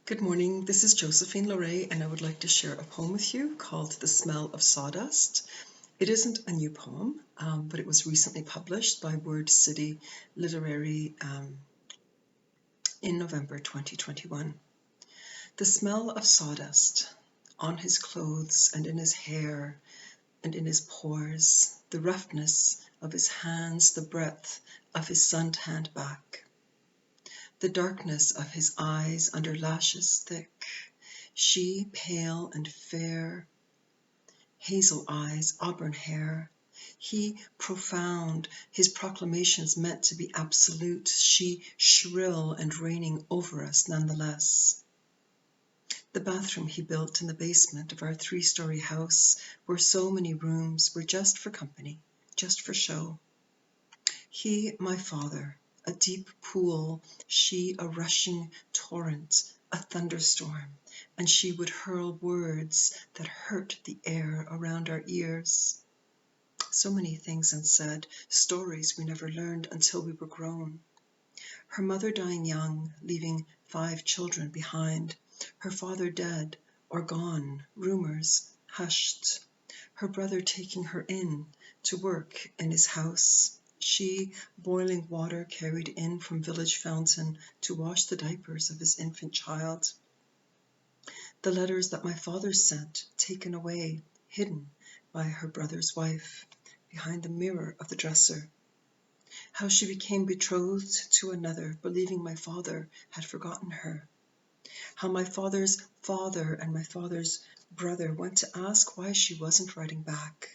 Good morning, this is Josephine Loray, and I would like to share a poem with you called The Smell of Sawdust. It isn't a new poem, but it was recently published by WordCity Literary in November 2021. The smell of sawdust on his clothes and in his hair and in his pores, the roughness of his hands, the breadth of his sun-tanned back. The darkness of his eyes under lashes thick, she pale and fair, hazel eyes, auburn hair. He profound, his proclamations meant to be absolute, she shrill and reigning over us nonetheless. The bathroom he built in the basement of our 3-story house, where so many rooms were just for company, just for show. He, my father, a deep pool, she a rushing torrent, a thunderstorm, and she would hurl words that hurt the air around our ears. So many things unsaid, stories we never learned until we were grown. Her mother dying young, leaving 5 children behind. Her father dead or gone, rumors hushed. Her brother taking her in to work in his house. She, boiling water carried in from village fountain to wash the diapers of his infant child. The letters that my father sent, taken away, hidden by her brother's wife, behind the mirror of the dresser. How she became betrothed to another, believing my father had forgotten her. How my father's father and my father's brother went to ask why she wasn't writing back.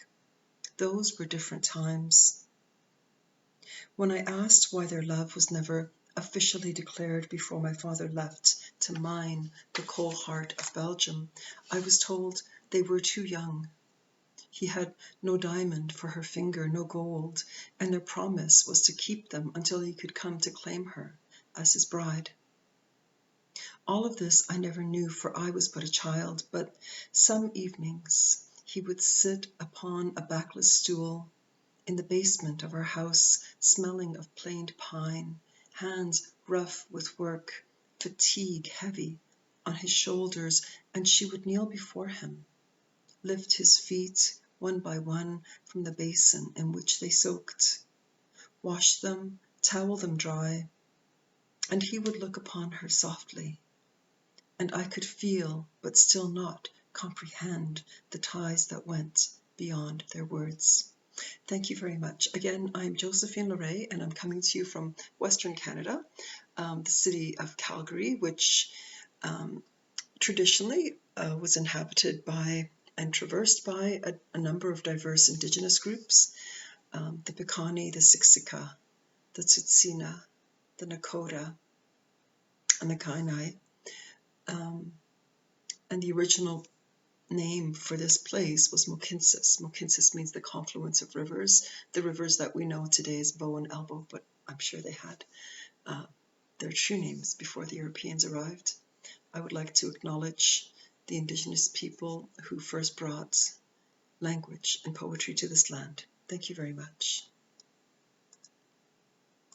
Those were different times. When I asked why their love was never officially declared before my father left to mine the coal heart of Belgium, I was told they were too young. He had no diamond for her finger, no gold, and their promise was to keep them until he could come to claim her as his bride. All of this I never knew, for I was but a child, but some evenings he would sit upon a backless stool in the basement of our house, smelling of planed pine, hands rough with work, fatigue heavy on his shoulders, and she would kneel before him, lift his feet one by one from the basin in which they soaked, wash them, towel them dry, and he would look upon her softly, and I could feel but still not comprehend the ties that went beyond their words. Thank you very much. Again, I'm Josephine Loray, and I'm coming to you from Western Canada, the city of Calgary, which traditionally was inhabited by and traversed by a number of diverse Indigenous groups, the Piikani, the Siksika, the Tsuut'ina, the Nakota, and the Kainai. And the original name for this place was Mohkinstsis. Mohkinstsis means the confluence of rivers, the rivers that we know today as Bow and Elbow, but I'm sure they had their true names before the Europeans arrived. I would like to acknowledge the Indigenous people who first brought language and poetry to this land. Thank you very much.